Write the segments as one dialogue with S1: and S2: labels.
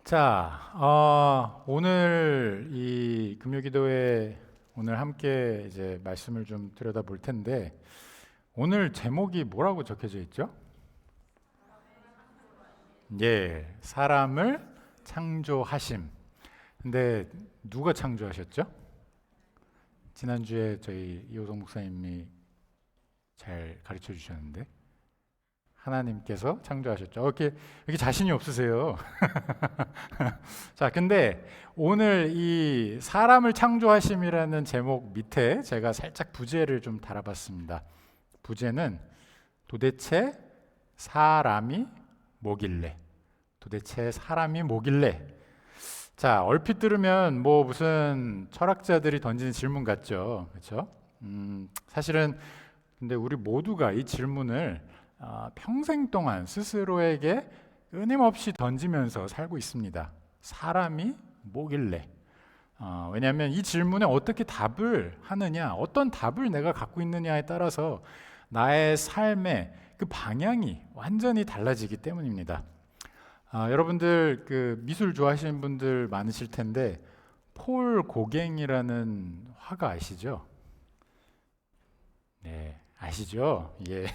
S1: 자, 오늘 이 금요기도회 오늘 함께 이제 말씀을 좀 들여다 볼 텐데 오늘 제목이 뭐라고 적혀져 있죠? 예, 사람을 창조하심. 근데 누가 창조하셨죠? 지난주에 저희 이호성 목사님이 잘 가르쳐 주셨는데 하나님께서 창조하셨죠. 이렇게 자신이 없으세요. 자, 근데 오늘 이 사람을 창조하심이라는 제목 밑에 제가 살짝 부제를 좀 달아봤습니다. 부제는 도대체 사람이 뭐길래? 도대체 사람이 뭐길래? 자, 얼핏 들으면 뭐 무슨 철학자들이 던지는 질문 같죠, 그렇죠? 사실은 근데 우리 모두가 이 질문을 평생 동안 스스로에게 끊임없이 던지면서 살고 있습니다. 사람이 뭐길래? 왜냐하면 이 질문에 어떻게 답을 하느냐, 어떤 답을 내가 갖고 있느냐에 따라서 나의 삶의 그 방향이 완전히 달라지기 때문입니다. 여러분들 그 미술 좋아하시는 분들 많으실 텐데 폴 고갱이라는 화가 아시죠? 네. 아시죠? 예.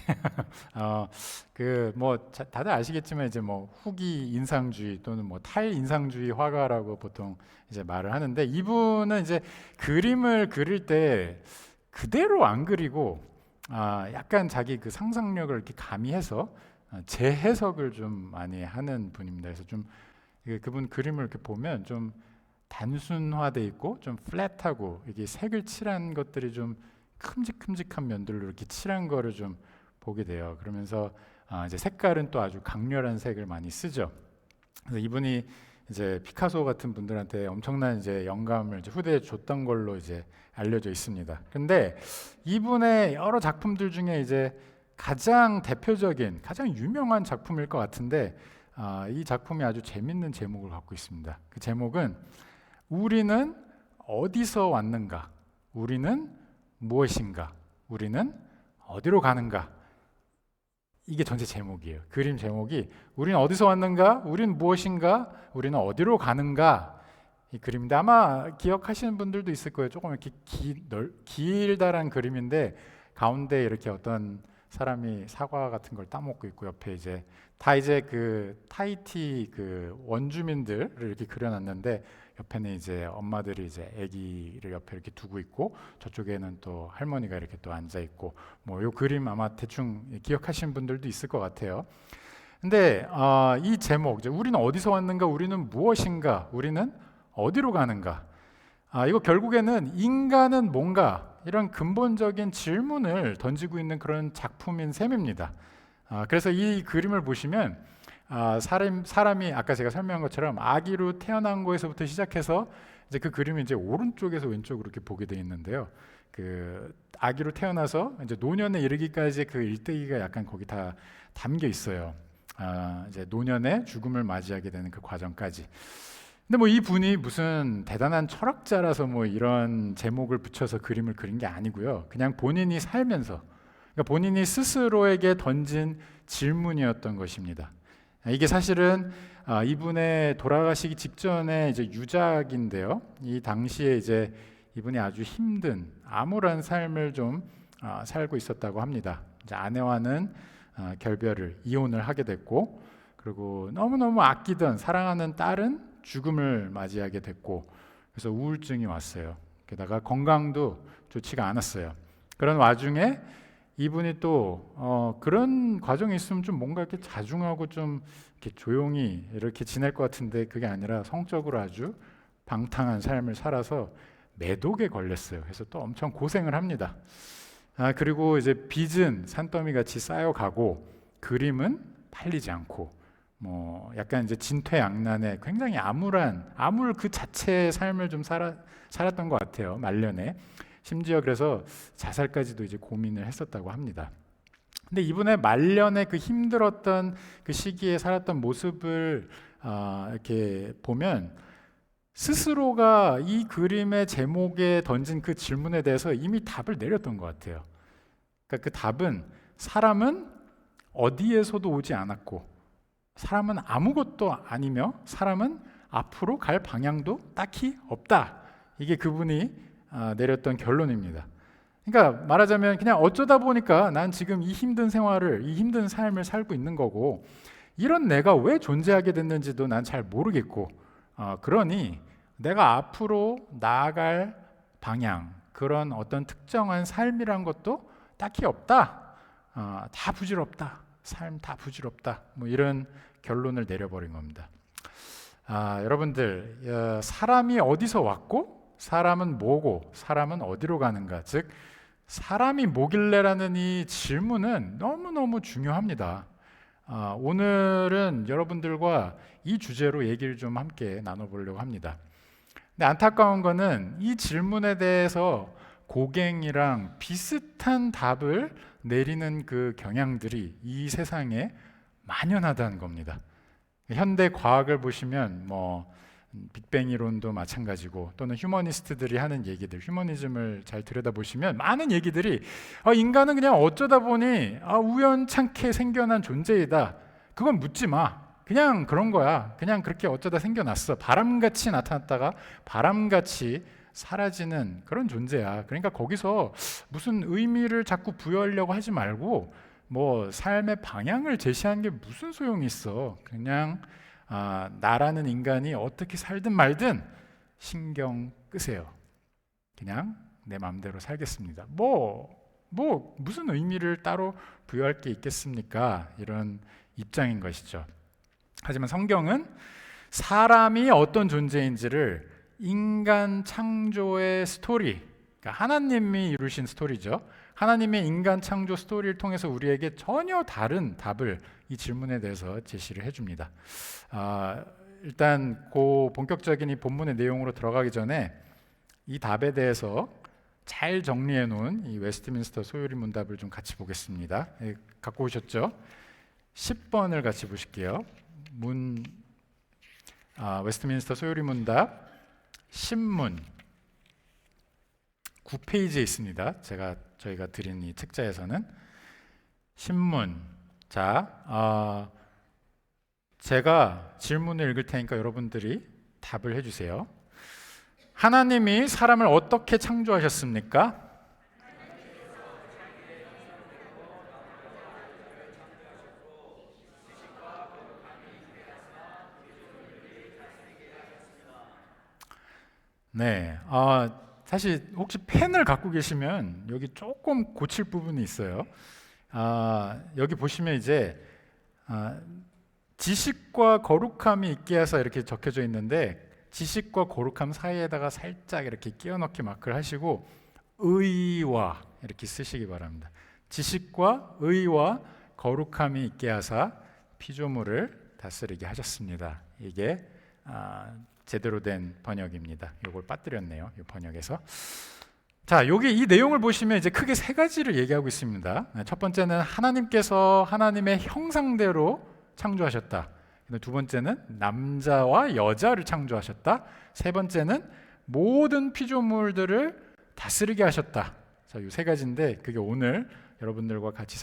S1: 그 뭐 다들 아시겠지만 이제 뭐 후기 인상주의 또는 뭐 탈인상주의 화가라고 보통 이제 말을 하는데 이분은 이제 그림을 그릴 때 그대로 안 그리고 약간 자기 그 상상력을 이렇게 가미해서 재해석을 좀 많이 하는 분입니다. 그래서 좀 그분 그림을 이렇게 보면 좀 단순화돼 있고 좀 플랫하고 이게 색을 칠한 것들이 좀 큼직큼직한 면들로 이렇게 칠한 거를 좀 보게 돼요. 그러면서 이제 색깔은 또 아주 강렬한 색을 많이 쓰죠. 그래서 이분이 이제 피카소 같은 분들한테 엄청난 이제 영감을 이제 후대에 줬던 걸로 이제 알려져 있습니다. 근데 이분의 여러 작품들 중에 이제 가장 대표적인, 가장 유명한 작품일 것 같은데 이 작품이 아주 재밌는 제목을 갖고 있습니다. 그 제목은 우리는 어디서 왔는가? 우리는 무엇인가? 우리는 어디로 가는가? 이게 전체 제목이에요. 그림 제목이 우리는 어디서 왔는가? 우리는 무엇인가? 우리는 어디로 가는가? 이 그림인데 아마 기억하시는 분들도 있을 거예요. 조금 이렇게 길다란 그림인데 가운데 이렇게 어떤 사람이 사과 같은 걸 따먹고 있고 옆에 이제 다 이제 그 타이티 그 원주민들을 이렇게 그려놨는데 옆에는 이제 엄마들이 이제 아기를 옆에 이렇게 두고 있고 저쪽에는 또 할머니가 이렇게 또 앉아 있고 뭐 요 그림 아마 대충 기억하시는 분들도 있을 것 같아요. 근데 이 제목 이제 우리는 어디서 왔는가? 우리는 무엇인가? 우리는 어디로 가는가? 이거 결국에는 인간은 뭔가 이런 근본적인 질문을 던지고 있는 그런 작품인 셈입니다. 그래서 이 그림을 보시면 사람이 아까 제가 설명한 것처럼 아기로 태어난 거에서부터 시작해서 이제 그 그림이 이제 오른쪽에서 왼쪽으로 이렇게 보게 돼 있는데요. 그 아기로 태어나서 이제 노년에 이르기까지 그 일대기가 약간 거기 다 담겨 있어요. 이제 노년에 죽음을 맞이하게 되는 그 과정까지. 근데 뭐 이 분이 무슨 대단한 철학자라서 뭐 이런 제목을 붙여서 그림을 그린 게 아니고요. 그냥 본인이 살면서 그러니까 본인이 스스로에게 던진 질문이었던 것입니다. 이게 사실은 이분의 돌아가시기 직전에 이제 유작인데요. 이 당시에 이제 이분이 아주 힘든 암울한 삶을 좀 살고 있었다고 합니다. 이제 아내와는 결별을 이혼을 하게 됐고, 그리고 너무너무 아끼던 사랑하는 딸은 죽음을 맞이하게 됐고, 그래서 우울증이 왔어요. 게다가 건강도 좋지가 않았어요. 그런 와중에 이분이 또 그런 과정이 있으면 좀 뭔가 이렇게 자중하고 좀 이렇게 조용히 이렇게 지낼 것 같은데 그게 아니라 성적으로 아주 방탕한 삶을 살아서 매독에 걸렸어요. 그래서 또 엄청 고생을 합니다. 그리고 이제 빚은 산더미 같이 쌓여가고 그림은 팔리지 않고 뭐 약간 이제 진퇴양난의 굉장히 암울 그 자체의 삶을 좀 살았던 것 같아요. 말년에. 심지어 그래서 자살까지도 이제 고민을 했었다고 합니다. 근데 이분의 말년에 그 힘들었던 그 시기에 살았던 모습을 이렇게 보면 스스로가 이 그림의 제목에 던진 그 질문에 대해서 이미 답을 내렸던 것 같아요. 그러니까 그 답은 사람은 어디에서도 오지 않았고 사람은 아무것도 아니며 사람은 앞으로 갈 방향도 딱히 없다. 이게 그분이 내렸던 결론입니다. 그러니까 말하자면 그냥 어쩌다 보니까 난 지금 이 힘든 생활을, 이 힘든 삶을 살고 있는 거고, 이런 내가 왜 존재하게 됐는지도 난 잘 모르겠고, 그러니 내가 앞으로 나아갈 방향, 그런 어떤 특정한 삶이란 것도 딱히 없다. 다 부질없다. 삶 다 부질없다. 뭐 이런 결론을 내려버린 겁니다. 여러분들, 사람이 어디서 왔고 사람은 뭐고 사람은 어디로 가는가, 즉 사람이 뭐길래라는 이 질문은 너무너무 중요합니다. 오늘은 여러분들과 이 주제로 얘기를 좀 함께 나눠보려고 합니다. 근데 안타까운 거는 이 질문에 대해서 고갱이랑 비슷한 답을 내리는 그 경향들이 이 세상에 만연하다는 겁니다. 현대 과학을 보시면 빅뱅 이론도 마찬가지고, 또는 휴머니스트들이 하는 얘기들, 휴머니즘을 잘 들여다보시면 많은 얘기들이 인간은 그냥 어쩌다 보니 우연찮게 생겨난 존재이다. 그건 묻지 마. 그냥 그런 거야. 그냥 그렇게 어쩌다 생겨났어. 바람같이 나타났다가 바람같이 사라지는 그런 존재야. 그러니까 거기서 무슨 의미를 자꾸 부여하려고 하지 말고 삶의 방향을 제시하는 게 무슨 소용이 있어. 그냥 나라는 인간이 어떻게 살든 말든 신경 끄세요. 그냥 내 마음대로 살겠습니다. 무슨 의미를 따로 부여할 게 있겠습니까? 이런 입장인 것이죠. 하지만 성경은 사람이 어떤 존재인지를 인간 창조의 스토리, 그러니까 하나님이 이루신 스토리죠. 하나님의 인간 창조 스토리를 통해서 우리에게 전혀 다른 답을 이 질문에 대해서 제시를 해줍니다. 일단 본격적인 이 본문의 내용으로 들어가기 전에 이 답에 대해서 잘 정리해 놓은 이 웨스트민스터 소요리 문답을 좀 같이 보겠습니다. 갖고 오셨죠? 10번을 같이 보실게요. 웨스트민스터 소요리 문답 신문 9페이지에 있습니다. 저희가 드린 이 책자에서는 신문. 자, 제가 질문을 읽을 테니까 여러분들이 답을 해주세요. 하나님이 사람을 어떻게 창조하셨습니까? 네, 사실 혹시 펜을 갖고 계시면 여기 조금 고칠 부분이 있어요. 여기 보시면 이제 지식과 거룩함이 있게 해서 이렇게 적혀져 있는데, 지식과 거룩함 사이에다가 살짝 이렇게 끼워 넣기 마크를 하시고 의와 이렇게 쓰시기 바랍니다. 지식과 의와 거룩함이 있게 하사 피조물을 다스리게 하셨습니다. 이게 제대로 된 번역입니다. 이걸 빠뜨렸네요. 이 번역에서. 자, 여기 이 내용을 보시면 이제 크게 세 가지를 얘기하고 있습니다. 첫 번째는 하나님께서 하나님의 형상대로 창조하셨다. 두 번째는 남자와 여자를 창조하셨다. 세 번째는 모든 피조물들을 다스리게 하셨다. 자, 이 세 가지인데 그게 오늘 여러분들과 같이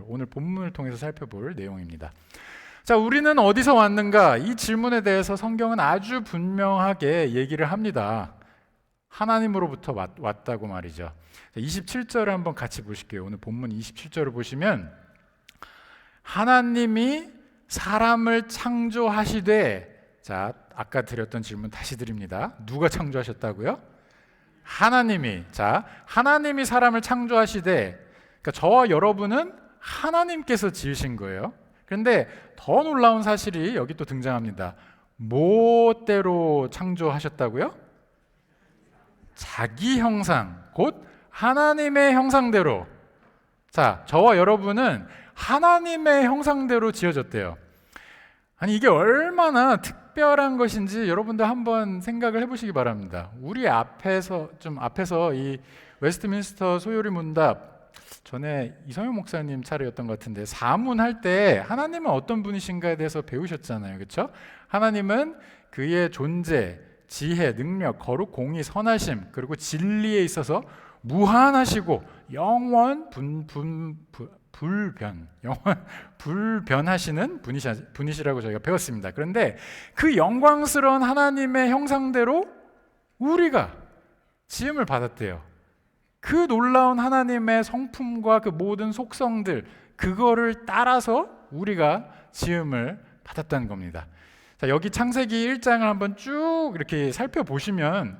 S1: 오늘 본문을 통해서 살펴볼 내용입니다. 자, 우리는 어디서 왔는가? 이 질문에 대해서 성경은 아주 분명하게 얘기를 합니다. 하나님으로부터 왔다고 말이죠. 27절을 한번 같이 보실게요. 오늘 본문 27절을 보시면 하나님이 사람을 창조하시되, 자, 아까 드렸던 질문 다시 드립니다. 누가 창조하셨다고요? 하나님이. 자, 하나님이 사람을 창조하시되, 그러니까 저와 여러분은 하나님께서 지으신 거예요. 그런데 더 놀라운 사실이 여기 또 등장합니다. 뭐대로 창조하셨다고요? 자기 형상, 곧 하나님의 형상대로. 자, 저와 여러분은 하나님의 형상대로 지어졌대요. 아니, 이게 얼마나 특별한 것인지 여러분들 한번 생각을 해보시기 바랍니다. 우리 앞에서 이 웨스트민스터 소요리 문답, 전에 이성용 목사님 차례였던 것 같은데, 사문할 때 하나님은 어떤 분이신가에 대해서 배우셨잖아요. 그렇죠? 하나님은 그의 존재, 지혜, 능력, 거룩, 공의, 선하심, 그리고 진리에 있어서 무한하시고 영원 불변하시는 분이시라고 저희가 배웠습니다. 그런데 그 영광스러운 하나님의 형상대로 우리가 지음을 받았대요. 그 놀라운 하나님의 성품과 그 모든 속성들, 그거를 따라서 우리가 지음을 받았다는 겁니다. 자, 여기 창세기 1장을 한번 쭉 이렇게 살펴보시면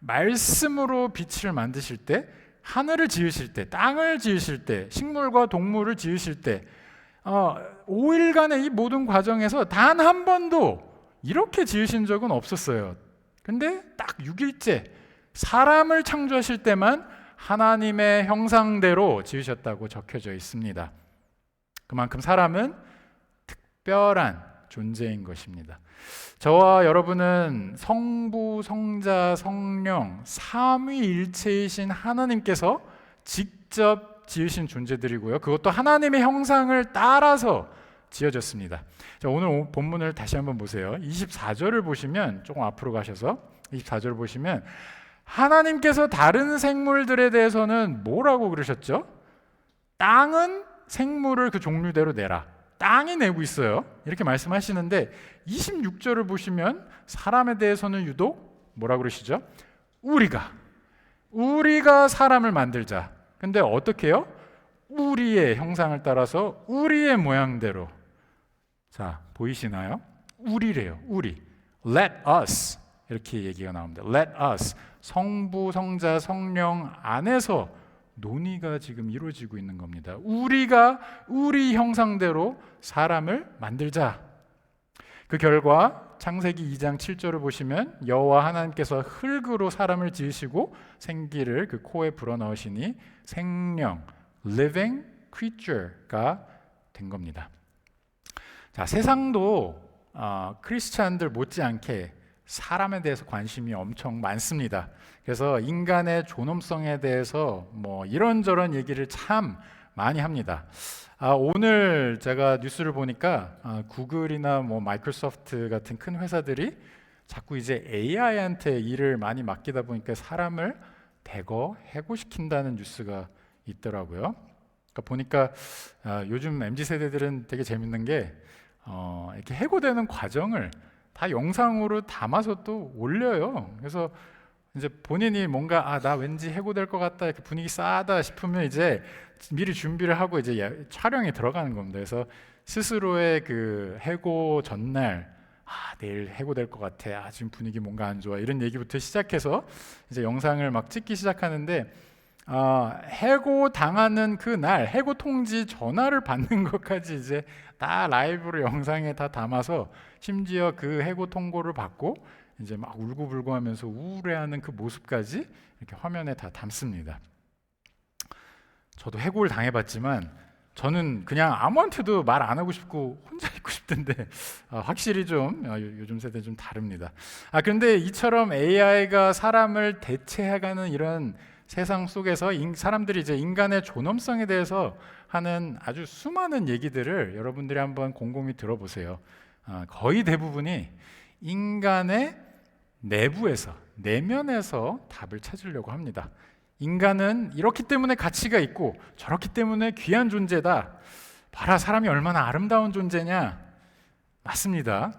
S1: 말씀으로 빛을 만드실 때, 하늘을 지으실 때, 땅을 지으실 때, 식물과 동물을 지으실 때 5일간의 이 모든 과정에서 단 한 번도 이렇게 지으신 적은 없었어요. 근데 딱 6일째 사람을 창조하실 때만 하나님의 형상대로 지으셨다고 적혀져 있습니다. 그만큼 사람은 특별한 존재인 것입니다. 저와 여러분은 성부, 성자, 성령 삼위일체이신 하나님께서 직접 지으신 존재들이고요. 그것도 하나님의 형상을 따라서 지어졌습니다. 자, 오늘 본문을 다시 한번 보세요. 24절을 보시면, 조금 앞으로 가셔서 24절을 보시면 하나님께서 다른 생물들에 대해서는 뭐라고 그러셨죠? 땅은 생물을 그 종류대로 내라. 땅이 내고 있어요. 이렇게 말씀하시는데 26절을 보시면 사람에 대해서는 유독 뭐라고 그러시죠? 우리가 사람을 만들자. 근데 어떻게 해요? 우리의 형상을 따라서 우리의 모양대로. 자, 보이시나요? 우리래요. 우리. Let us. 이렇게 얘기가 나옵니다. Let us. 성부, 성자, 성령 안에서 논의가 지금 이루어지고 있는 겁니다. 우리가 우리 형상대로 사람을 만들자. 그 결과 창세기 2장 7절을 보시면 여호와 하나님께서 흙으로 사람을 지으시고 생기를 그 코에 불어넣으시니 생명, living creature가 된 겁니다. 자, 세상도 크리스찬들 못지않게 사람에 대해서 관심이 엄청 많습니다. 그래서 인간의 존엄성에 대해서 뭐 이런저런 얘기를 참 많이 합니다. 오늘 제가 뉴스를 보니까 구글이나 뭐 마이크로소프트 같은 큰 회사들이 자꾸 이제 AI한테 일을 많이 맡기다 보니까 사람을 대거 해고시킨다는 뉴스가 있더라고요. 그러니까 보니까 요즘 MZ 세대들은 되게 재밌는 게 이렇게 해고되는 과정을 다 영상으로 담아서 또 올려요. 그래서 이제 본인이 뭔가 나 왠지 해고될 것 같다 이렇게 분위기 싸다 싶으면 이제 미리 준비를 하고 이제 촬영에 들어가는 겁니다. 그래서 스스로의 그 해고 전날 내일 해고될 것 같아. 지금 분위기 뭔가 안 좋아. 이런 얘기부터 시작해서 이제 영상을 막 찍기 시작하는데 해고 당하는 그 날 해고 통지 전화를 받는 것까지 이제 다 라이브로 영상에 다 담아서 심지어 그 해고 통보를 받고 이제 막 울고불고 하면서 우울해하는 그 모습까지 이렇게 화면에 다 담습니다. 저도 해고를 당해봤지만 저는 그냥 아무한테도 말 안 하고 싶고 혼자 있고 싶던데 확실히 좀 요즘 세대 좀 다릅니다. 그런데 이처럼 AI가 사람을 대체해가는 이런 세상 속에서 사람들이 이제 인간의 존엄성에 대해서 하는 아주 수많은 얘기들을 여러분들이 한번 곰곰이 들어보세요. 거의 대부분이 인간의 내부에서, 내면에서 답을 찾으려고 합니다. 인간은 이렇기 때문에 가치가 있고 저렇기 때문에 귀한 존재다. 봐라, 사람이 얼마나 아름다운 존재냐. 맞습니다.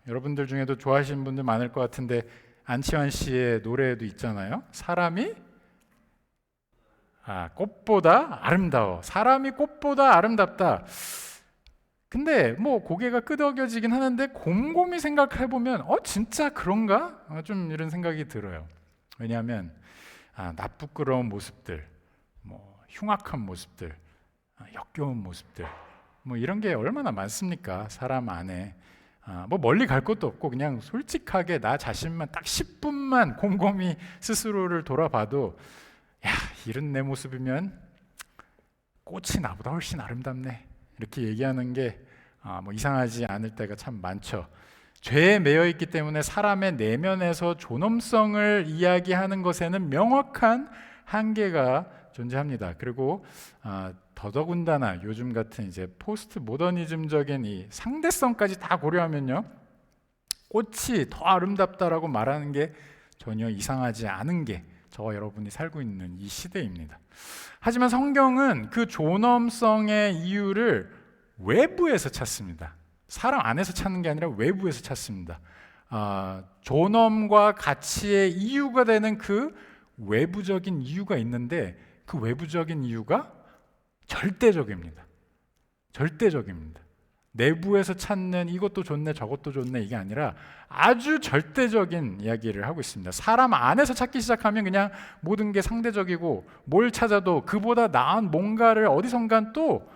S1: 여러분들 중에도 좋아하시는 분들 많을 것 같은데 안치환 씨의 노래에도 있잖아요. 사람이 꽃보다 아름다워. 사람이 꽃보다 아름답다. 근데 뭐 고개가 끄덕여지긴 하는데 곰곰이 생각해 보면 진짜 그런가? 좀 이런 생각이 들어요. 왜냐하면 나쁘끄러운 모습들, 뭐 흉악한 모습들, 역겨운 모습들, 뭐 이런 게 얼마나 많습니까? 사람 안에. 뭐 멀리 갈 것도 없고 그냥 솔직하게 나 자신만 딱 10분만 곰곰이 스스로를 돌아봐도 이런 내 모습이면 꽃이 나보다 훨씬 아름답네. 이렇게 얘기하는 게 뭐 이상하지 않을 때가 참 많죠. 죄에 매여 있기 때문에 사람의 내면에서 존엄성을 이야기하는 것에는 명확한 한계가 존재합니다. 그리고 더더군다나 요즘 같은 이제 포스트 모더니즘적인 이 상대성까지 다 고려하면요, 꽃이 더 아름답다라고 말하는 게 전혀 이상하지 않은 게 저와 여러분이 살고 있는 이 시대입니다. 하지만 성경은 그 존엄성의 이유를 외부에서 찾습니다. 사람 안에서 찾는 게 아니라 외부에서 찾습니다. 존엄과 가치의 이유가 되는 그 외부적인 이유가 있는데 그 외부적인 이유가 절대적입니다. 절대적입니다. 내부에서 찾는 이것도 좋네 저것도 좋네 이게 아니라 아주 절대적인 이야기를 하고 있습니다. 사람 안에서 찾기 시작하면 그냥 모든 게 상대적이고 뭘 찾아도 그보다 나은 뭔가를 어디선간 또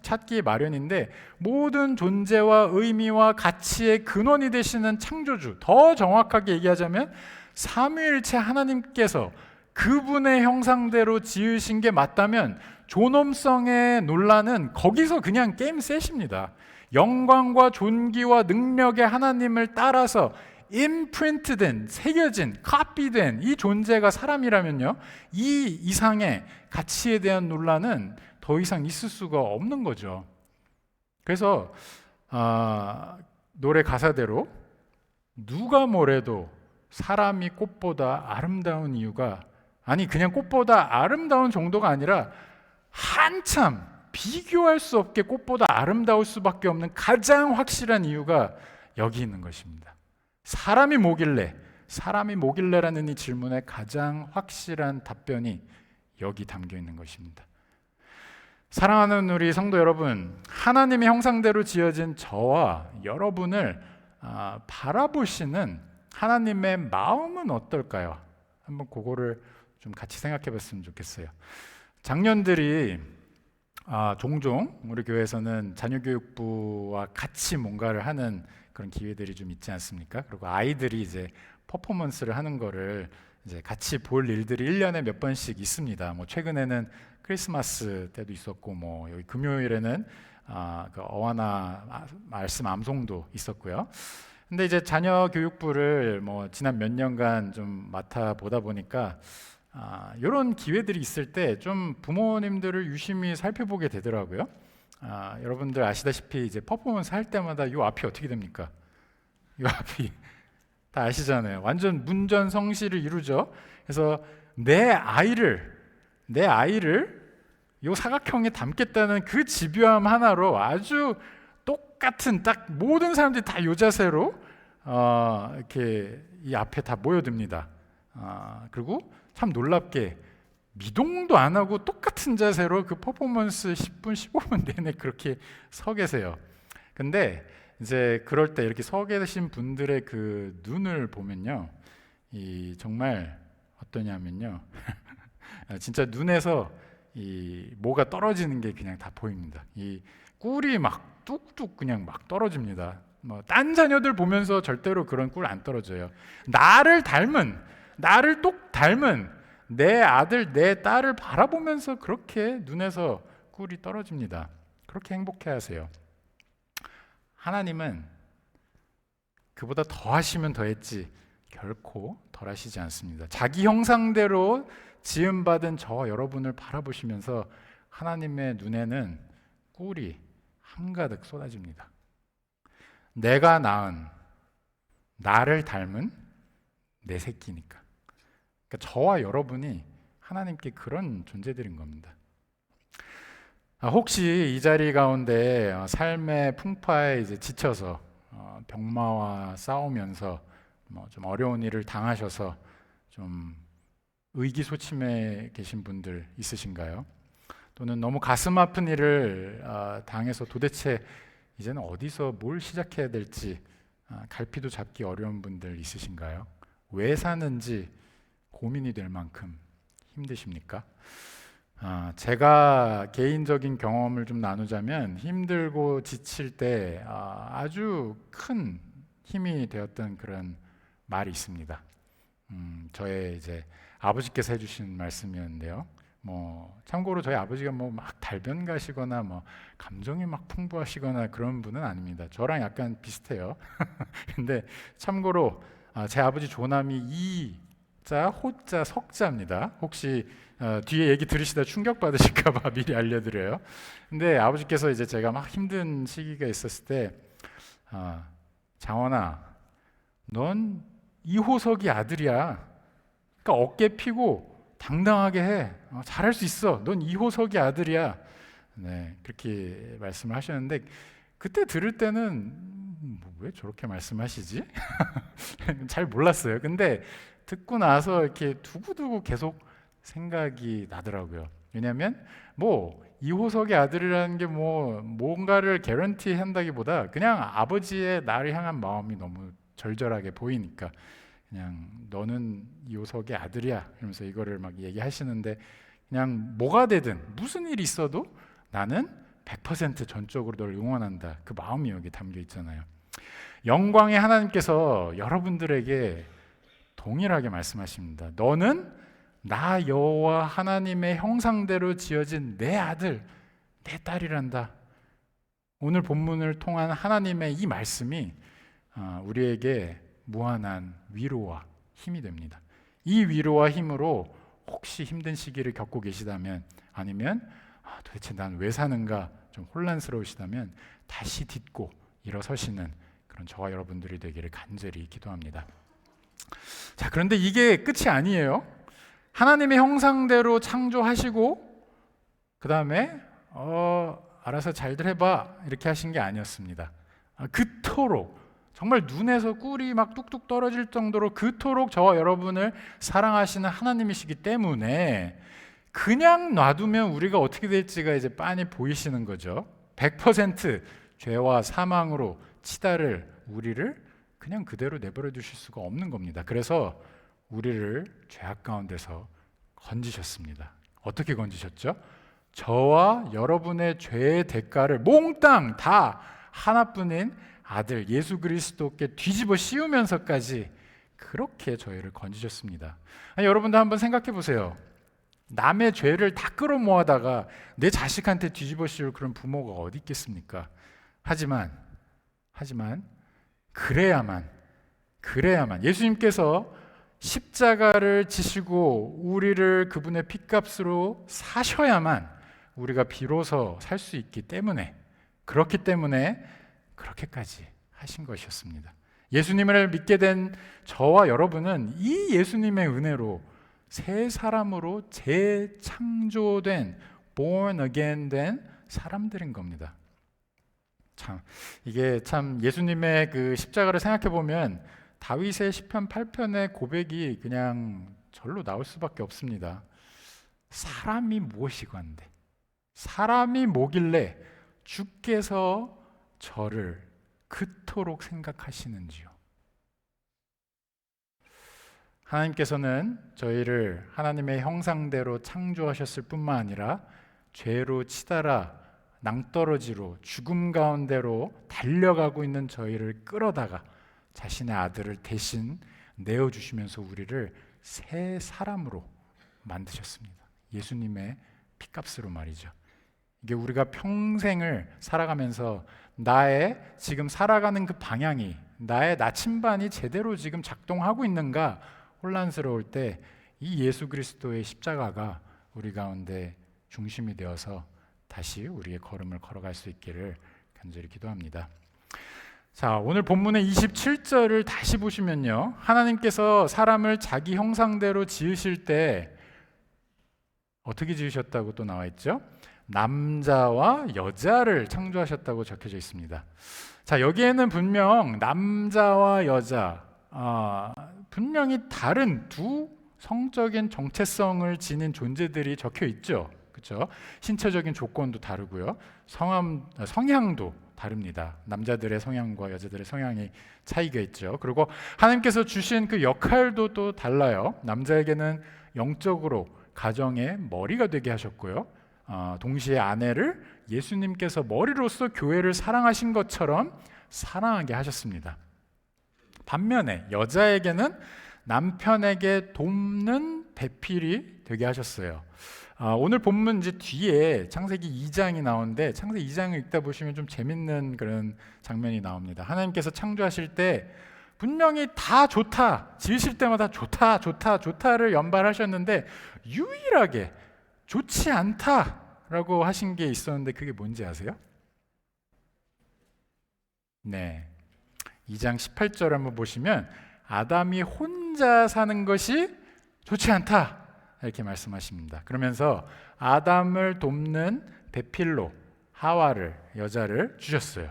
S1: 찾기 마련인데 모든 존재와 의미와 가치의 근원이 되시는 창조주, 더 정확하게 얘기하자면 삼위일체 하나님께서 그분의 형상대로 지으신 게 맞다면 존엄성의 논란은 거기서 그냥 게임 셋입니다. 영광과 존귀와 능력의 하나님을 따라서 임프린트된, 새겨진, 카피된 이 존재가 사람이라면요, 이 이상의 가치에 대한 논란은 더 이상 있을 수가 없는 거죠. 그래서 노래 가사대로 누가 뭐래도 사람이 꽃보다 아름다운 이유가, 아니 그냥 꽃보다 아름다운 정도가 아니라 한참 비교할 수 없게 꽃보다 아름다울 수밖에 없는 가장 확실한 이유가 여기 있는 것입니다. 사람이 뭐길래라는 이 질문에 가장 확실한 답변이 여기 담겨 있는 것입니다. 사랑하는 우리 성도 여러분, 하나님의 형상대로 지어진 저와 여러분을 바라보시는 하나님의 마음은 어떨까요? 한번 그거를 좀 같이 생각해 봤으면 좋겠어요. 장년들이 종종 우리 교회에서는 자녀교육부와 같이 뭔가를 하는 그런 기회들이 좀 있지 않습니까? 그리고 아이들이 이제 퍼포먼스를 하는 거를 이제 같이 볼 일들이 1년에 몇 번씩 있습니다. 뭐 최근에는 크리스마스 때도 있었고, 뭐 여기 금요일에는 그 어와나 말씀 암송도 있었고요. 근데 이제 자녀 교육부를 뭐 지난 몇 년간 좀 맡아 보다 보니까 이런 기회들이 있을 때 좀 부모님들을 유심히 살펴보게 되더라고요. 여러분들 아시다시피 이제 퍼포먼스 할 때마다 요 앞이 어떻게 됩니까? 요 앞이 다 아시잖아요. 완전 문전성시를 이루죠. 그래서 내 아이를 요 사각형에 담겠다는 그 집요함 하나로 아주 똑같은 딱 모든 사람들이 다 요 자세로 이렇게 이 앞에 다 모여듭니다. 그리고 참 놀랍게 미동도 안 하고 똑같은 자세로 그 퍼포먼스 10분, 15분 내내 그렇게 서 계세요. 근데 이제 그럴 때 이렇게 서 계신 분들의 그 눈을 보면요, 이 정말 어떠냐면요, 진짜 눈에서 이 뭐가 떨어지는 게 그냥 다 보입니다. 이 꿀이 막 뚝뚝 그냥 막 떨어집니다. 뭐 딴 자녀들 보면서 절대로 그런 꿀 안 떨어져요. 나를 똑 닮은 내 아들, 내 딸을 바라보면서 그렇게 눈에서 꿀이 떨어집니다. 그렇게 행복해 하세요. 하나님은 그보다 더 하시면 더 했지 결코 덜 하시지 않습니다. 자기 형상대로 지음받은 저와 여러분을 바라보시면서 하나님의 눈에는 꿀이 한가득 쏟아집니다. 내가 낳은, 나를 닮은 내 새끼니까. 그러니까 저와 여러분이 하나님께 그런 존재들인 겁니다. 혹시 이 자리 가운데 삶의 풍파에 이제 지쳐서 병마와 싸우면서 뭐 좀 어려운 일을 당하셔서 좀 의기소침해 계신 분들 있으신가요? 또는 너무 가슴 아픈 일을 당해서 도대체 이제는 어디서 뭘 시작해야 될지 갈피도 잡기 어려운 분들 있으신가요? 왜 사는지 고민이 될 만큼 힘드십니까? 제가 개인적인 경험을 좀 나누자면 힘들고 지칠 때 아주 큰 힘이 되었던 그런 말이 있습니다. 저의 이제 아버지께서 해주신 말씀이었는데요. 뭐 참고로 저희 아버지가 뭐 막 달변 가시거나 뭐 감정이 막 풍부하시거나 그런 분은 아닙니다. 저랑 약간 비슷해요. 근데 참고로 제 아버지 조남이 이자 호자 석자입니다. 혹시 뒤에 얘기 들으시다 충격 받으실까봐 미리 알려드려요. 근데 아버지께서 이제 제가 막 힘든 시기가 있었을 때 장원아, 넌 이호석이 아들이야. 그러니까 어깨 피고 당당하게 해. 잘할 수 있어. 넌 이호석의 아들이야. 네, 그렇게 말씀을 하셨는데 그때 들을 때는 왜 저렇게 말씀하시지? 잘 몰랐어요. 근데 듣고 나서 이렇게 두고두고 계속 생각이 나더라고요. 왜냐하면 뭐 이호석의 아들이라는 게 뭐 뭔가를 개런티 한다기보다 그냥 아버지의 나를 향한 마음이 너무 절절하게 보이니까 그냥 너는 이호석의 아들이야 이러면서 이거를 막 얘기하시는데 그냥 뭐가 되든 무슨 일이 있어도 나는 100% 전적으로 널 응원한다. 그 마음이 여기 담겨 있잖아요. 영광의 하나님께서 여러분들에게 동일하게 말씀하십니다. 너는 나 여호와 하나님의 형상대로 지어진 내 아들, 내 딸이란다. 오늘 본문을 통한 하나님의 이 말씀이 우리에게 무한한 위로와 힘이 됩니다. 이 위로와 힘으로 혹시 힘든 시기를 겪고 계시다면 아니면 도대체 난 왜 사는가 좀 혼란스러우시다면 다시 딛고 일어서시는 그런 저와 여러분들이 되기를 간절히 기도합니다. 자, 그런데 이게 끝이 아니에요. 하나님의 형상대로 창조하시고 그 다음에 알아서 잘들 해봐 이렇게 하신 게 아니었습니다. 그토록 정말 눈에서 꿀이 막 뚝뚝 떨어질 정도로 그토록 저와 여러분을 사랑하시는 하나님이시기 때문에 그냥 놔두면 우리가 어떻게 될지가 이제 빤히 보이시는 거죠. 100% 죄와 사망으로 치달을 우리를 그냥 그대로 내버려 두실 수가 없는 겁니다. 그래서 우리를 죄악 가운데서 건지셨습니다. 어떻게 건지셨죠? 저와 여러분의 죄의 대가를 몽땅 다 하나뿐인 아들 예수 그리스도께 뒤집어 씌우면서까지 그렇게 저희를 건지셨습니다. 여러분도 한번 생각해 보세요. 남의 죄를 다 끌어모아다가 내 자식한테 뒤집어 씌울 그런 부모가 어디 있겠습니까? 하지만 그래야만 예수님께서 십자가를 지시고 우리를 그분의 핏값으로 사셔야만 우리가 비로소 살 수 있기 때문에 그렇기 때문에 그렇게까지 하신 것이었습니다. 예수님을 믿게 된 저와 여러분은 이 예수님의 은혜로 새 사람으로 재창조된 born again 된 사람들인 겁니다. 이게 참 예수님의 그 십자가를 생각해 보면 다윗의 시편 8편의 고백이 그냥 절로 나올 수밖에 없습니다. 사람이 무엇이건데 사람이 뭐길래 주께서 저를 그토록 생각하시는지요. 하나님께서는 저희를 하나님의 형상대로 창조하셨을 뿐만 아니라 죄로 치달아 낭떠러지로 죽음 가운데로 달려가고 있는 저희를 끌어다가 자신의 아들을 대신 내어주시면서 우리를 새 사람으로 만드셨습니다. 예수님의 핏값으로 말이죠. 이게 우리가 평생을 살아가면서 나의 지금 살아가는 그 방향이 나의 나침반이 제대로 지금 작동하고 있는가 혼란스러울 때 이 예수 그리스도의 십자가가 우리 가운데 중심이 되어서 다시 우리의 걸음을 걸어갈 수 있기를 간절히 기도합니다. 자, 오늘 본문의 27절을 다시 보시면요. 하나님께서 사람을 자기 형상대로 지으실 때 어떻게 지으셨다고 또 나와 있죠? 남자와 여자를 창조하셨다고 적혀져 있습니다. 자, 여기에는 분명 남자와 여자 분명히 다른 두 성적인 정체성을 지닌 존재들이 적혀 있죠. 그렇죠? 신체적인 조건도 다르고요. 성향도 다릅니다. 남자들의 성향과 여자들의 성향이 차이가 있죠. 그리고 하나님께서 주신 그 역할도 또 달라요. 남자에게는 영적으로 가정의 머리가 되게 하셨고요. 동시에 아내를 예수님께서 머리로서 교회를 사랑하신 것처럼 사랑하게 하셨습니다. 반면에 여자에게는 남편에게 돕는 배필이 되게 하셨어요. 오늘 본문 이제 뒤에 창세기 2장이 나오는데 창세기 2장을 읽다 보시면 좀 재밌는 그런 장면이 나옵니다. 하나님께서 창조하실 때 분명히 다 좋다, 지으실 때마다 좋다를 연발하셨는데 유일하게 좋지 않다라고 하신 게 있었는데 그게 뭔지 아세요? 네, 2장 18절 한번 보시면 아담이 혼자 사는 것이 좋지 않다 이렇게 말씀하십니다. 그러면서 아담을 돕는 배필로 하와를, 여자를 주셨어요.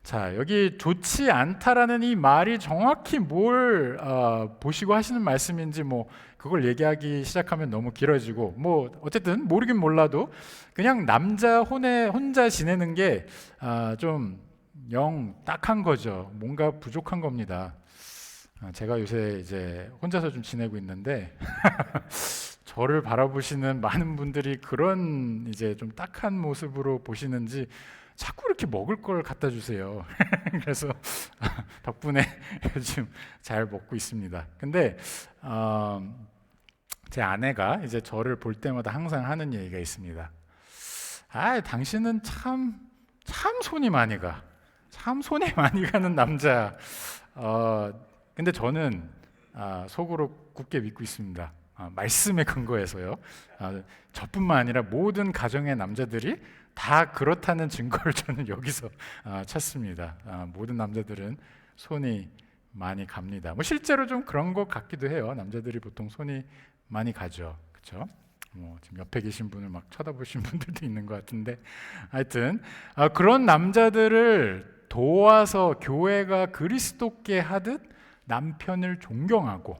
S1: 자, 여기 좋지 않다라는 이 말이 정확히 뭘 보시고 하시는 말씀인지 뭐 그걸 얘기하기 시작하면 너무 길어지고, 뭐 어쨌든 모르긴 몰라도 그냥 남자 혼자 지내는 게 좀 영 딱한 거죠. 뭔가 부족한 겁니다. 제가 요새 이제 혼자서 좀 지내고 있는데 저를 바라보시는 많은 분들이 그런 이제 좀 딱한 모습으로 보시는지 자꾸 이렇게 먹을 걸 갖다 주세요. 그래서 덕분에 요즘 잘 먹고 있습니다. 근데 제 아내가 이제 저를 볼 때마다 항상 하는 얘기가 있습니다. 당신은 참 손이 많이 가. 참 손이 많이 가는 남자. 근데 저는 속으로 굳게 믿고 있습니다. 말씀에 근거해서요. 저뿐만 아니라 모든 가정의 남자들이 다 그렇다는 증거를 저는 여기서 찾습니다. 모든 남자들은 손이 많이 갑니다. 뭐 실제로 좀 그런 것 같기도 해요. 남자들이 보통 손이 많이 가죠. 그렇죠? 지금 옆에 계신 분을 막 쳐다보신 분들도 있는 것 같은데, 하여튼 그런 남자들을 도와서 교회가 그리스도께 하듯 남편을 존경하고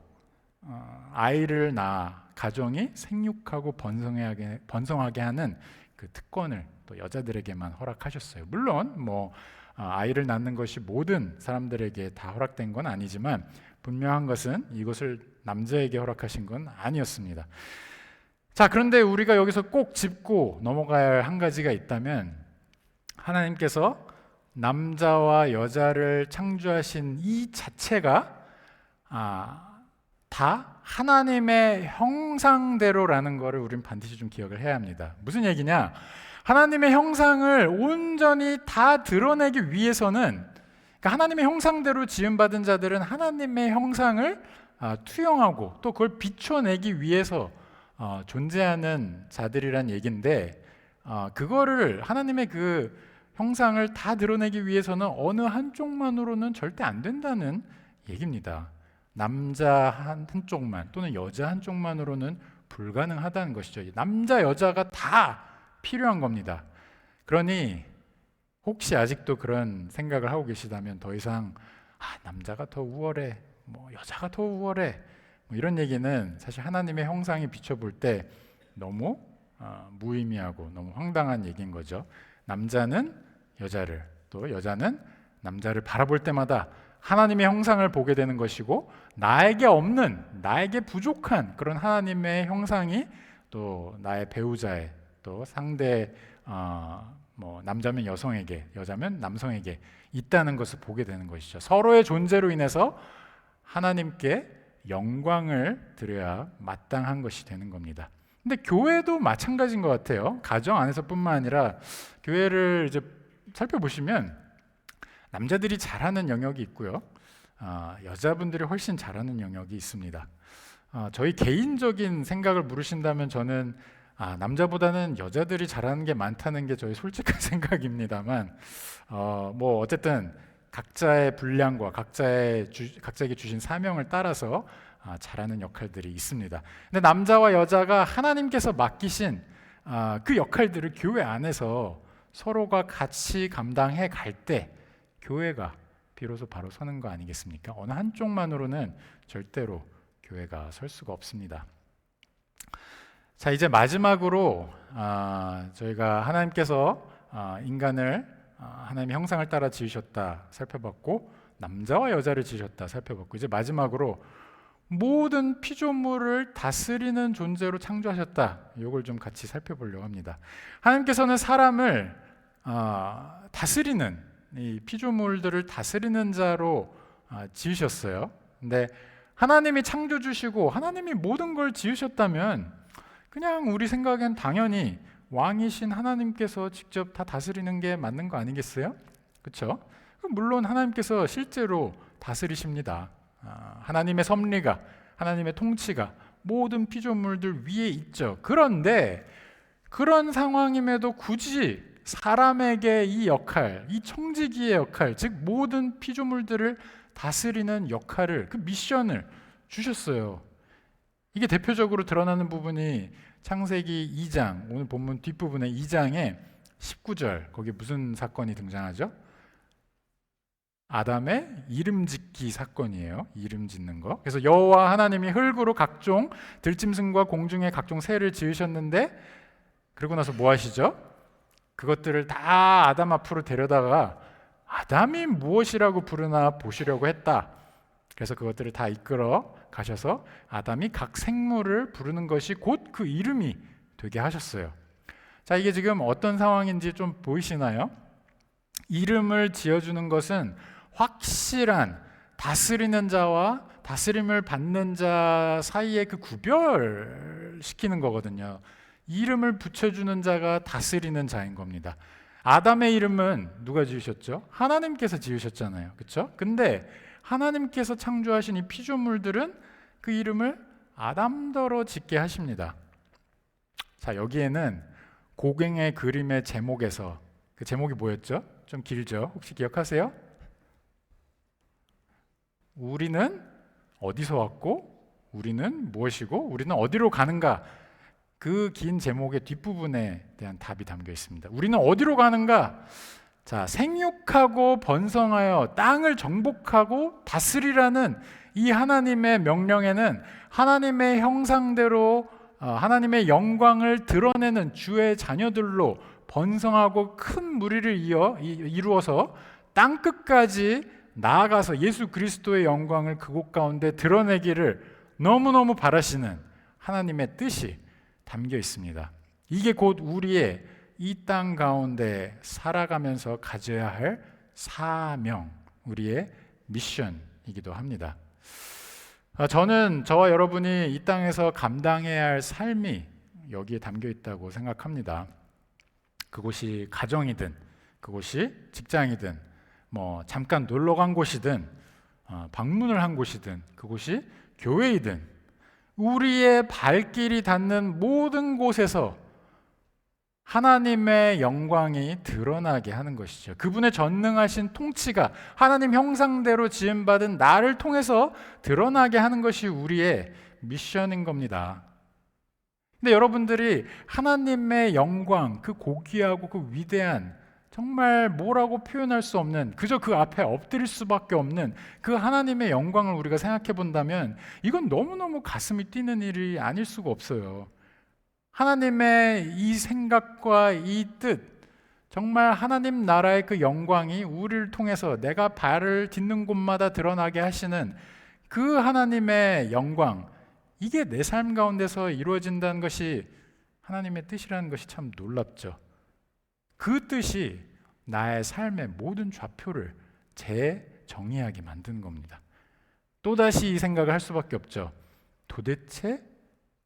S1: 아이를 낳아 가정이 생육하고 번성하게 하는 그 특권을 또 여자들에게만 허락하셨어요. 물론 뭐 아이를 낳는 것이 모든 사람들에게 다 허락된 건 아니지만 분명한 것은 이것을 남자에게 허락하신 건 아니었습니다. 자, 그런데 우리가 여기서 꼭 짚고 넘어가야 할 한 가지가 있다면, 하나님께서 남자와 여자를 창조하신 이 자체가 다 하나님의 형상대로라는 것을 우리는 반드시 좀 기억을 해야 합니다. 무슨 얘기냐? 하나님의 형상을 온전히 다 드러내기 위해서는, 그러니까 하나님의 형상대로 지음받은 자들은 하나님의 형상을 투영하고 또 그걸 비춰내기 위해서 존재하는 자들이란 얘기인데, 그거를 하나님의 그 형상을 다 드러내기 위해서는 어느 한쪽만으로는 절대 안 된다는 얘기입니다. 남자 한쪽만 또는 여자 한쪽만으로는 불가능하다는 것이죠. 남자 여자가 다 필요한 겁니다. 그러니 혹시 아직도 그런 생각을 하고 계시다면 더 이상 남자가 더 우월해, 뭐 여자가 더 우월해, 뭐 이런 얘기는 사실 하나님의 형상에 비춰볼 때 너무 무의미하고 너무 황당한 얘기인 거죠. 남자는 여자를, 또 여자는 남자를 바라볼 때마다 하나님의 형상을 보게 되는 것이고, 나에게 없는, 나에게 부족한 그런 하나님의 형상이 또 나의 배우자의, 또 상대 뭐 남자면 여성에게, 여자면 남성에게 있다는 것을 보게 되는 것이죠. 서로의 존재로 인해서 하나님께 영광을 드려야 마땅한 것이 되는 겁니다. 근데 교회도 마찬가지인 것 같아요. 가정 안에서뿐만 아니라 교회를 이제 살펴보시면 남자들이 잘하는 영역이 있고요, 여자분들이 훨씬 잘하는 영역이 있습니다. 저희 개인적인 생각을 물으신다면 저는 남자보다는 여자들이 잘하는 게 많다는 게 저희 솔직한 생각입니다만, 뭐 어쨌든 각자의 분량과 각자에게 주신 사명을 따라서 잘하는 역할들이 있습니다. 근데 남자와 여자가 하나님께서 맡기신 그 역할들을 교회 안에서 서로가 같이 감당해 갈 때 교회가 비로소 바로 서는 거 아니겠습니까? 어느 한쪽만으로는 절대로 교회가 설 수가 없습니다. 자, 이제 마지막으로 저희가 하나님께서 인간을 하나님의 형상을 따라 지으셨다 살펴봤고, 남자와 여자를 지으셨다 살펴봤고, 이제 마지막으로 모든 피조물을 다스리는 존재로 창조하셨다, 이걸 좀 같이 살펴보려고 합니다. 하나님께서는 사람을 다스리는, 이 피조물들을 다스리는 자로 지으셨어요. 근데 하나님이 창조 주시고 하나님이 모든 걸 지으셨다면 그냥 우리 생각엔 당연히 왕이신 하나님께서 직접 다 다스리는 게 맞는 거 아니겠어요? 그렇죠? 물론 하나님께서 실제로 다스리십니다. 하나님의 섭리가, 하나님의 통치가 모든 피조물들 위에 있죠. 그런데 그런 상황임에도 굳이 사람에게 이 역할, 이 청지기의 역할, 즉 모든 피조물들을 다스리는 역할을, 그 미션을 주셨어요. 이게 대표적으로 드러나는 부분이 창세기 2장, 오늘 본문 뒷부분의 2장의 19절, 거기 무슨 사건이 등장하죠? 아담의 이름 짓기 사건이에요. 이름 짓는 거. 그래서 여호와 하나님이 흙으로 각종 들짐승과 공중의 각종 새를 지으셨는데, 그러고 나서 뭐 하시죠? 그것들을 다 아담 앞으로 데려다가 아담이 무엇이라고 부르나 보시려고 했다. 그래서 그것들을 다 이끌어 가셔서 아담이 각 생물을 부르는 것이 곧 그 이름이 되게 하셨어요. 자, 이게 지금 어떤 상황인지 좀 보이시나요? 이름을 지어주는 것은 확실한 다스리는 자와 다스림을 받는 자 사이의 그 구별시키는 거거든요. 이름을 붙여주는 자가 다스리는 자인 겁니다. 아담의 이름은 누가 지으셨죠? 하나님께서 지으셨잖아요. 그렇죠? 근데 하나님께서 창조하신 이 피조물들은 그 이름을 아담더러 짓게 하십니다. 자, 여기에는 고갱의 그림의 제목에서, 그 제목이 뭐였죠? 좀 길죠? 혹시 기억하세요? 우리는 어디서 왔고 우리는 무엇이고 우리는 어디로 가는가? 그 긴 제목의 뒷부분에 대한 답이 담겨 있습니다. 우리는 어디로 가는가? 자, 생육하고 번성하여 땅을 정복하고 다스리라는 이 하나님의 명령에는 하나님의 형상대로 하나님의 영광을 드러내는 주의 자녀들로 번성하고 큰 무리를 이루어서 땅 끝까지 나아가서 예수 그리스도의 영광을 그곳 가운데 드러내기를 너무너무 바라시는 하나님의 뜻이 담겨 있습니다. 이게 곧 우리의 이 땅 가운데 살아가면서 가져야 할 사명, 우리의 미션이기도 합니다. 저는 저와 여러분이 이 땅에서 감당해야 할 삶이 여기에 담겨 있다고 생각합니다. 그곳이 가정이든 그곳이 직장이든 뭐 잠깐 놀러 간 곳이든 방문을 한 곳이든 그곳이 교회이든 우리의 발길이 닿는 모든 곳에서 하나님의 영광이 드러나게 하는 것이죠. 그분의 전능하신 통치가 하나님 형상대로 지음받은 나를 통해서 드러나게 하는 것이 우리의 미션인 겁니다. 근데 여러분들이 하나님의 영광, 그 고귀하고 그 위대한, 정말 뭐라고 표현할 수 없는, 그저 그 앞에 엎드릴 수밖에 없는 그 하나님의 영광을 우리가 생각해 본다면 이건 너무너무 가슴이 뛰는 일이 아닐 수가 없어요. 하나님의 이 생각과 이 뜻, 정말 하나님 나라의 그 영광이 우리를 통해서 내가 발을 딛는 곳마다 드러나게 하시는 그 하나님의 영광, 이게 내 삶 가운데서 이루어진다는 것이 하나님의 뜻이라는 것이 참 놀랍죠. 그 뜻이 나의 삶의 모든 좌표를 재정의하게 만드는 겁니다. 또다시 이 생각을 할 수밖에 없죠. 도대체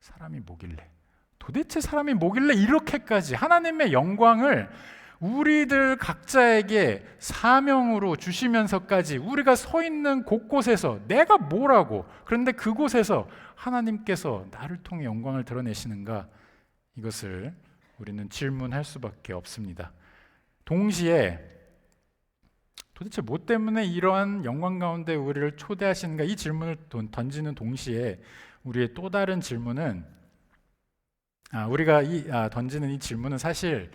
S1: 사람이 뭐길래? 도대체 사람이 뭐길래 이렇게까지 하나님의 영광을 우리들 각자에게 사명으로 주시면서까지 우리가 서 있는 곳곳에서 내가 뭐라고, 그런데 그곳에서 하나님께서 나를 통해 영광을 드러내시는가? 이것을 우리는 질문할 수밖에 없습니다. 동시에 도대체 뭐 때문에 이러한 영광 가운데 우리를 초대하시는가? 이 질문을 던지는 동시에 우리의 또 다른 질문은 우리가 던지는 이 질문은 사실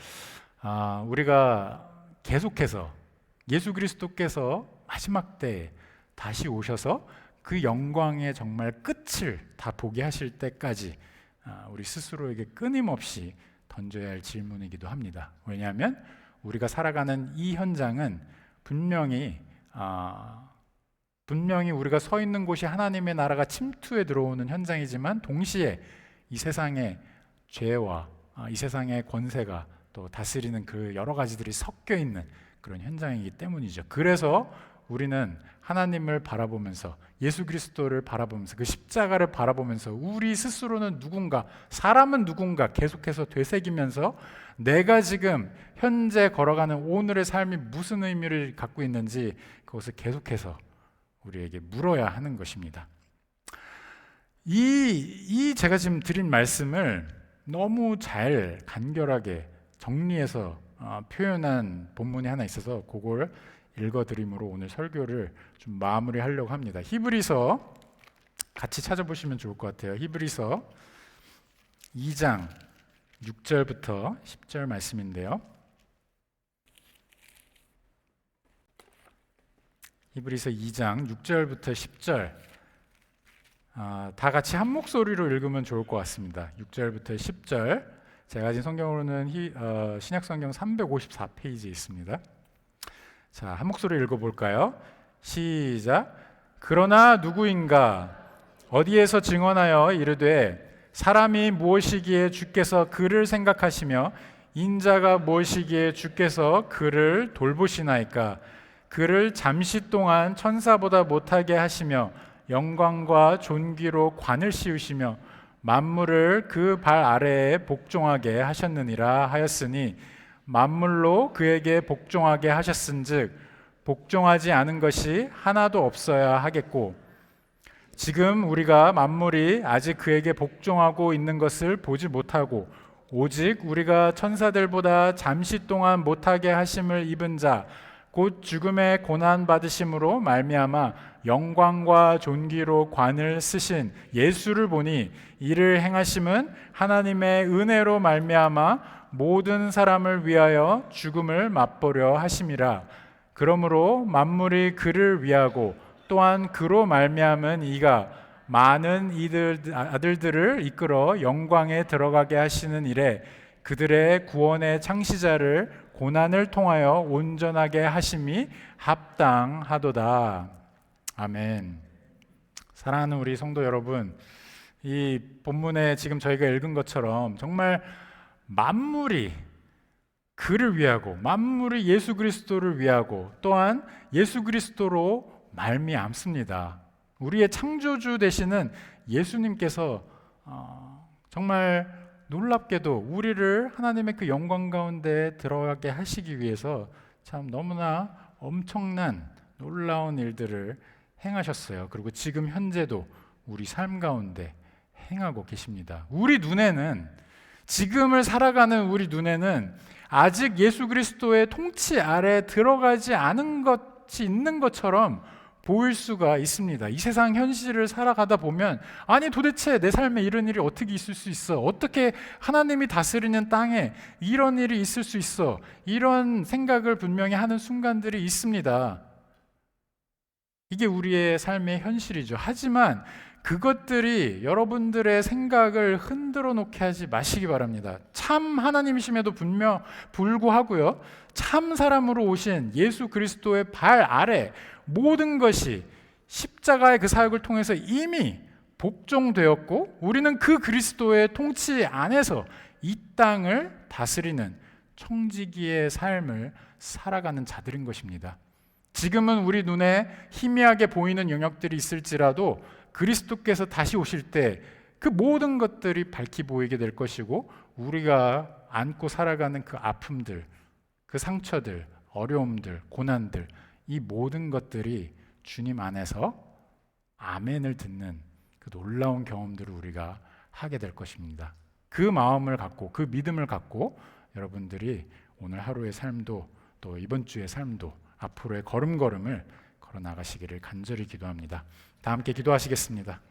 S1: 우리가 계속해서 예수 그리스도께서 마지막 때에 다시 오셔서 그 영광의 정말 끝을 다 보게 하실 때까지 우리 스스로에게 끊임없이 던져야 할 질문이기도 합니다. 왜냐하면 우리가 살아가는 이 현장은 분명히 우리가 서 있는 곳이 하나님의 나라가 침투해 들어오는 현장이지만 동시에 이 세상의 죄와 이 세상의 권세가 또 다스리는 그 여러 가지들이 섞여 있는 그런 현장이기 때문이죠. 그래서 우리는 하나님을 바라보면서 예수 그리스도를 바라보면서 그 십자가를 바라보면서 우리 스스로는 누군가, 사람은 누군가 계속해서 되새기면서 내가 지금 현재 걸어가는 오늘의 삶이 무슨 의미를 갖고 있는지 그것을 계속해서 우리에게 물어야 하는 것입니다. 이 제가 지금 드린 말씀을 너무 잘 간결하게 정리해서 표현한 본문이 하나 있어서 그걸 읽어드림으로 오늘 설교를 좀 마무리하려고 합니다. 히브리서 같이 찾아보시면 좋을 것 같아요. 히브리서 2장 6절부터 10절 말씀인데요. 히브리서 2장 6절부터 10절 다 같이 한 목소리로 읽으면 좋을 것 같습니다. 6절부터 10절 제가 가진 성경으로는 신약성경 354페이지에 있습니다. 자, 한 목소리 읽어볼까요? 시작. 그러나 누구인가 어디에서 증언하여 이르되 사람이 무엇이기에 주께서 그를 생각하시며 인자가 무엇이기에 주께서 그를 돌보시나이까. 그를 잠시 동안 천사보다 못하게 하시며 영광과 존귀로 관을 씌우시며 만물을 그 발 아래에 복종하게 하셨느니라 하였으니 만물로 그에게 복종하게 하셨은즉 복종하지 않은 것이 하나도 없어야 하겠고 지금 우리가 만물이 아직 그에게 복종하고 있는 것을 보지 못하고 오직 우리가 천사들보다 잠시 동안 못하게 하심을 입은 자 곧 죽음의 고난 받으심으로 말미암아 영광과 존귀로 관을 쓰신 예수를 보니 이를 행하심은 하나님의 은혜로 말미암아 모든 사람을 위하여 죽음을 맛보려 하심이라. 그러므로 만물이 그를 위하고 또한 그로 말미암은 이가 많은 아들들을 이끌어 영광에 들어가게 하시는 일에 그들의 구원의 창시자를 고난을 통하여 온전하게 하심이 합당하도다. 아멘. 사랑하는 우리 성도 여러분, 이 본문에 지금 저희가 읽은 것처럼 정말 만물이 그를 위하고 만물이 예수 그리스도를 위하고 또한 예수 그리스도로 말미암습니다. 우리의 창조주 되시는 예수님께서 정말 놀랍게도 우리를 하나님의 그 영광 가운데 들어가게 하시기 위해서 참 너무나 엄청난 놀라운 일들을 행하셨어요. 그리고 지금 현재도 우리 삶 가운데 행하고 계십니다. 우리 눈에는 지금을 살아가는 우리 눈에는 아직 예수 그리스도의 통치 아래 들어가지 않은 것이 있는 것처럼 보일 수가 있습니다. 이 세상 현실을 살아가다 보면 아니 도대체 내 삶에 이런 일이 어떻게 있을 수 있어? 어떻게 하나님이 다스리는 땅에 이런 일이 있을 수 있어? 이런 생각을 분명히 하는 순간들이 있습니다. 이게 우리의 삶의 현실이죠. 하지만 그것들이 여러분들의 생각을 흔들어 놓게 하지 마시기 바랍니다. 참 하나님이심에도 불구하고요, 참 사람으로 오신 예수 그리스도의 발 아래 모든 것이 십자가의 그 사역을 통해서 이미 복종되었고 우리는 그 그리스도의 통치 안에서 이 땅을 다스리는 청지기의 삶을 살아가는 자들인 것입니다. 지금은 우리 눈에 희미하게 보이는 영역들이 있을지라도 그리스도께서 다시 오실 때 그 모든 것들이 밝히 보이게 될 것이고 우리가 안고 살아가는 그 아픔들, 그 상처들, 어려움들, 고난들 이 모든 것들이 주님 안에서 아멘을 듣는 그 놀라운 경험들을 우리가 하게 될 것입니다. 그 마음을 갖고 그 믿음을 갖고 여러분들이 오늘 하루의 삶도 또 이번 주의 삶도 앞으로의 걸음걸음을 걸어 나가시기를 간절히 기도합니다. 다 함께 기도하시겠습니다.